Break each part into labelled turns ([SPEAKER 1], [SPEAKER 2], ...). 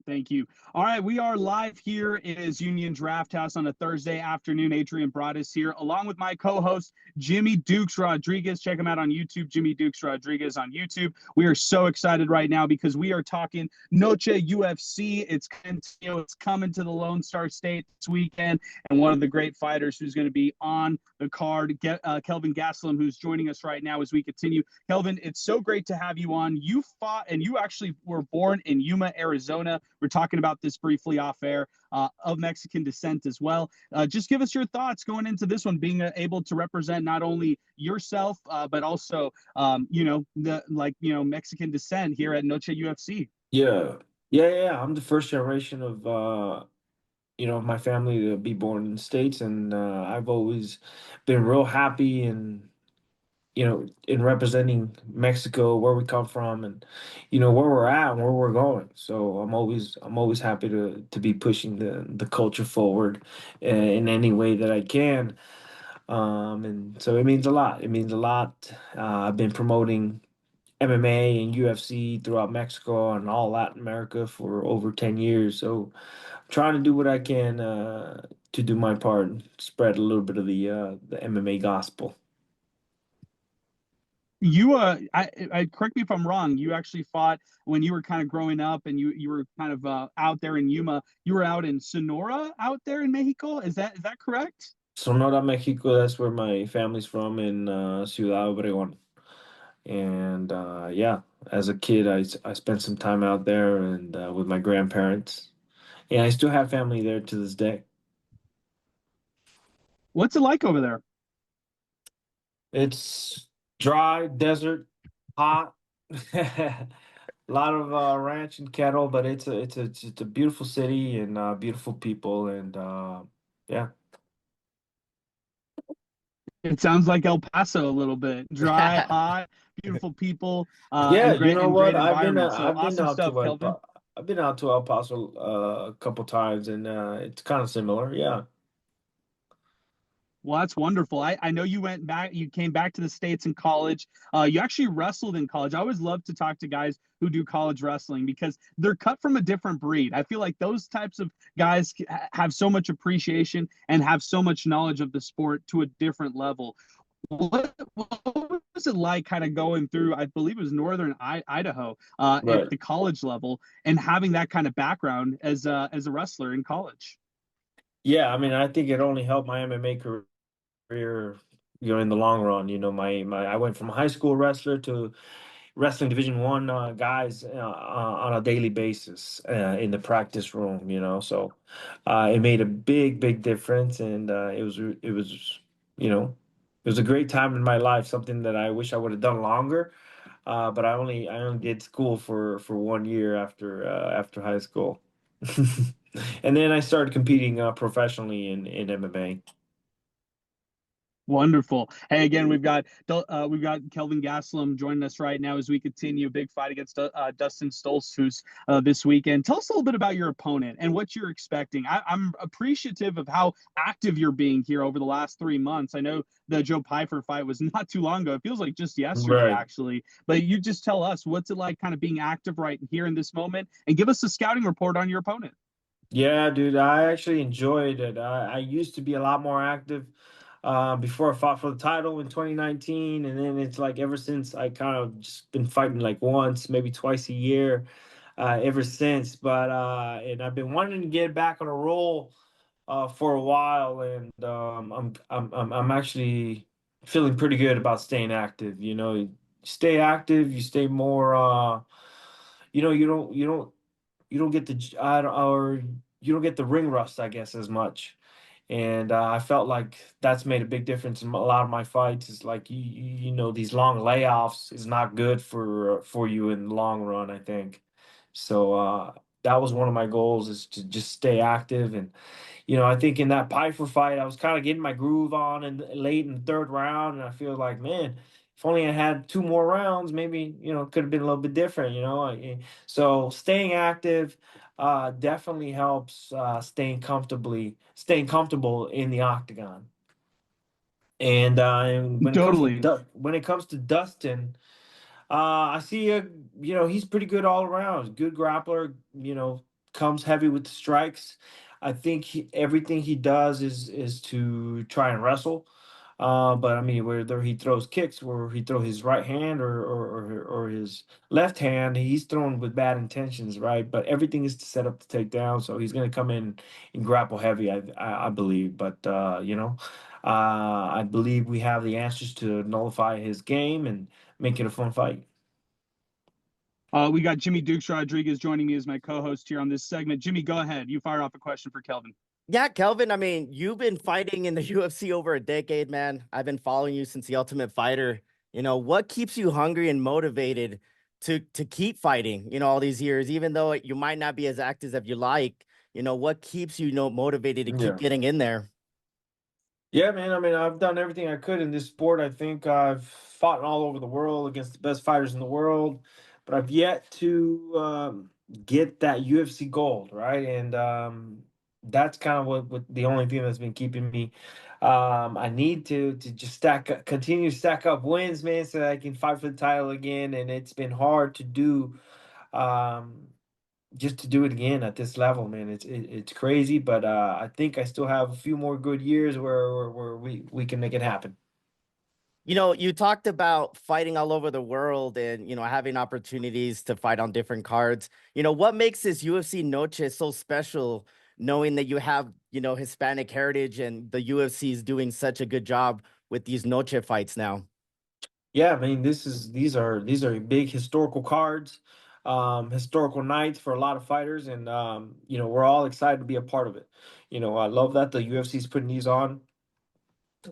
[SPEAKER 1] Thank you. All right, we are live here. It is Union Draft House on a Thursday afternoon. Adrian Broaddus here, along with my co-host Jimmy Dukes Rodriguez. Check him out on YouTube, Jimmy Dukes Rodriguez on YouTube. We are so excited right now because we are talking Noche UFC. It's coming to the Lone Star State this weekend, and one of the great fighters who's going to be on the card, Kelvin Gastelum, who's joining us right now as we continue. Kelvin, it's so great to have you on. You fought, and you actually were born in Yuma, Arizona. We're talking about this briefly off air, of Mexican descent as well. Just give us your thoughts going into this one, being able to represent not only yourself, but also, Mexican descent here at Noche UFC.
[SPEAKER 2] Yeah. I'm the first generation of my family to be born in the States, and I've always been real happy and in representing Mexico, where we come from, and where we're at and where we're going. So I'm always happy to be pushing the culture forward in any way that I can. And so it means a lot. It means a lot. I've been promoting MMA and UFC throughout Mexico and all Latin America for over 10 years. So I'm trying to do what I can to do my part and spread a little bit of the MMA gospel.
[SPEAKER 1] I correct me if I'm wrong. You actually fought when you were kind of growing up, and you were kind of out there in Yuma. You were out in Sonora, out there in Mexico. Is that correct?
[SPEAKER 2] Sonora, Mexico, that's where my family's from in Ciudad Obregón. And yeah, as a kid, I spent some time out there and with my grandparents. And I still have family there to this day.
[SPEAKER 1] What's it like over there?
[SPEAKER 2] It's dry, desert, hot, a lot of ranch and cattle, but it's a beautiful city and beautiful people, and yeah.
[SPEAKER 1] It sounds like El Paso a little bit. Dry, hot, beautiful people,
[SPEAKER 2] Yeah,
[SPEAKER 1] and
[SPEAKER 2] you know
[SPEAKER 1] great
[SPEAKER 2] what?
[SPEAKER 1] environment. So
[SPEAKER 2] I've been
[SPEAKER 1] awesome
[SPEAKER 2] out
[SPEAKER 1] stuff,
[SPEAKER 2] to
[SPEAKER 1] Kelvin.
[SPEAKER 2] I've been out to El Paso a couple times, and it's kind of similar. Yeah.
[SPEAKER 1] Well, that's wonderful. I know you went back, you came back to the States in college. You actually wrestled in college. I always love to talk to guys who do college wrestling because they're cut from a different breed. I feel like those types of guys have so much appreciation and have so much knowledge of the sport to a different level. What was it like kind of going through, I believe it was Northern Idaho, at
[SPEAKER 2] Right.
[SPEAKER 1] the college level, and having that kind of background as a wrestler in college?
[SPEAKER 2] Yeah, I mean, I think it only helped my MMA career, in the long run. My I went from high school wrestler to wrestling Division 1 guys on a daily basis in the practice room. So it made a big difference, and you know it was a great time in my life. Something that I wish I would have done longer, but I only did school for 1 year after high school, and then I started competing professionally in MMA.
[SPEAKER 1] Wonderful. Hey, again, we've got Kelvin Gastelum joining us right now as we continue a big fight against Dustin Stoltzfus this weekend. Tell us a little bit about your opponent and what you're expecting. I'm appreciative of how active you're being here over the last 3 months. I know the Joe Pyfer fight was not too long ago. It feels like just yesterday,
[SPEAKER 2] Right.
[SPEAKER 1] actually. But you just tell us, what's it like kind of being active right here in this moment, and give us a scouting report on your opponent.
[SPEAKER 2] Yeah, dude, I actually enjoyed it. I used to be a lot more active before I fought for the title in 2019, and then it's like ever since I kind of just been fighting like once, maybe twice a year, ever since. But and I've been wanting to get back on a roll for a while, and I'm actually feeling pretty good about staying active. You stay active, you stay more. You don't get the or you don't get the ring rust, I guess, as much. And I felt like that's made a big difference in a lot of my fights. It's like these long layoffs is not good for you in the long run, I think. So that was one of my goals, is to just stay active. And I think in that Piper fight, I was kind of getting my groove on and late in the third round, and I feel like, man, if only I had two more rounds, maybe it could have been a little bit different. So staying active definitely helps staying comfortable in the octagon. And
[SPEAKER 1] Totally.
[SPEAKER 2] when it comes to Dustin, I see he's pretty good all around. Good grappler, comes heavy with the strikes. I think everything he does is to try and wrestle. But I mean, whether he throws kicks, or he throw his right hand, or his left hand, he's thrown with bad intentions, right? But everything is to set up the takedown, so he's going to come in and grapple heavy, I believe. But I believe we have the answers to nullify his game and make it a fun fight.
[SPEAKER 1] We got Jimmy Dukes Rodriguez joining me as my co-host here on this segment. Jimmy, go ahead. You fire off a question for Kelvin.
[SPEAKER 3] Yeah, Kelvin, I mean, you've been fighting in the UFC over a decade, man. I've been following you since the Ultimate Fighter. What keeps you hungry and motivated to keep fighting, all these years, even though you might not be as active as you like? What keeps you, motivated to keep
[SPEAKER 2] Yeah.
[SPEAKER 3] getting in there?
[SPEAKER 2] Yeah, man. I mean, I've done everything I could in this sport. I think I've fought all over the world against the best fighters in the world, but I've yet to get that UFC gold, right? And that's kind of what the only thing that's been keeping me. I need to just continue to stack up wins, man, so that I can fight for the title again. And it's been hard to do. Um, just to do it again at this level, man, it's crazy. But I think I still have a few more good years where we can make it happen.
[SPEAKER 3] You talked about fighting all over the world and, having opportunities to fight on different cards. What makes this UFC Noche so special, knowing that you have, Hispanic heritage and the UFC is doing such a good job with these Noche fights now?
[SPEAKER 2] Yeah, I mean, these are big historical cards, historical nights for a lot of fighters, and we're all excited to be a part of it. I love that the UFC is putting these on.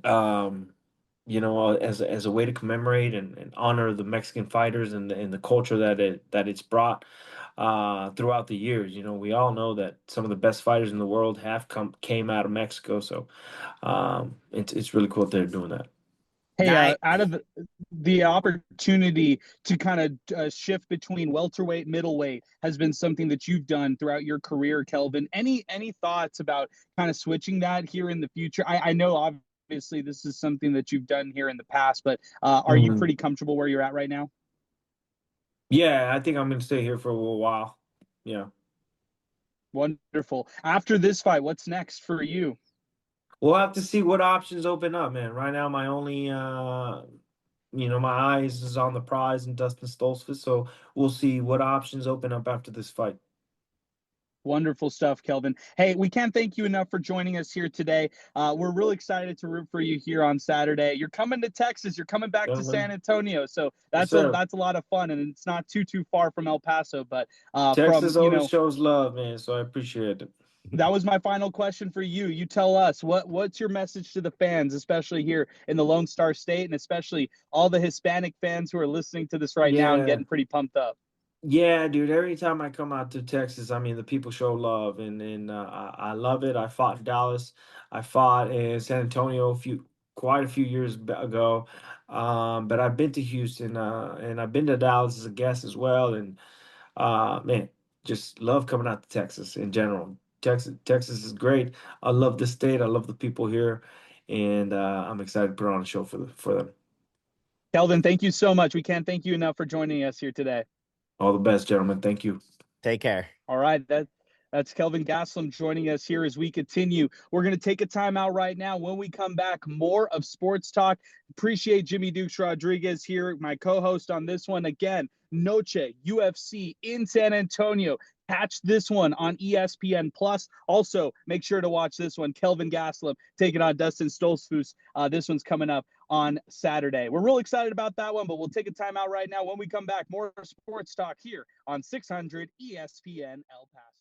[SPEAKER 2] Um, as a way to commemorate and honor the Mexican fighters and the culture that it's brought throughout the years. We all know that some of the best fighters in the world have came out of Mexico, so it's really cool that they're doing that.
[SPEAKER 1] Hey,
[SPEAKER 3] Nice.
[SPEAKER 1] out of the opportunity to kind of shift between welterweight, middleweight has been something that you've done throughout your career, Kelvin. Any thoughts about kind of switching that here in the future? I know obviously this is something that you've done here in the past, but are you
[SPEAKER 2] Mhm.
[SPEAKER 1] pretty comfortable where you're at right now?
[SPEAKER 2] Yeah, I think I'm gonna stay here for a little while. Yeah.
[SPEAKER 1] Wonderful. After this fight, what's next for you?
[SPEAKER 2] We'll have to see what options open up, man. Right now, my only, my eyes is on the prize and Dustin Stoltzfus. So we'll see what options open up after this fight.
[SPEAKER 1] Wonderful stuff, Kelvin. Hey, we can't thank you enough for joining us here today. We're really excited to root for you here on Saturday. You're coming to Texas. You're coming back to
[SPEAKER 2] Gentlemen.
[SPEAKER 1] San Antonio, so
[SPEAKER 2] Yes,
[SPEAKER 1] that's
[SPEAKER 2] sir.
[SPEAKER 1] a lot of fun, and it's not too far from El Paso. But from
[SPEAKER 2] Texas always shows love, man. So I appreciate it.
[SPEAKER 1] that was my final question for you. You tell us what's your message to the fans, especially here in the Lone Star State, and especially all the Hispanic fans who are listening to this right now and
[SPEAKER 2] Yeah.
[SPEAKER 1] getting pretty pumped up.
[SPEAKER 2] Yeah, dude. Every time I come out to Texas, I mean, the people show love, and I love it. I fought in Dallas, I fought in San Antonio quite a few years ago, but I've been to Houston, and I've been to Dallas as a guest as well, and man, just love coming out to Texas in general. Texas is great. I love the state. I love the people here, and I'm excited to put on a show for them.
[SPEAKER 1] Kelvin, thank you so much. We can't thank you enough for joining us here today.
[SPEAKER 2] All the best, gentlemen. Thank you.
[SPEAKER 3] Take care.
[SPEAKER 1] All right, that's Kelvin Gastelum joining us here as we continue. We're going to take a timeout right now. When we come back, more of Sports Talk. Appreciate Jimmy Dukes Rodriguez here, my co-host on this one. Again, Noche UFC in San Antonio. Catch this one on ESPN Plus. Also, make sure to watch this one. Kelvin Gastelum taking on Dustin Stoltzfus. This one's coming up on Saturday. We're real excited about that one, but we'll take a timeout right now. When we come back, more Sports Talk here on 600 ESPN El Paso.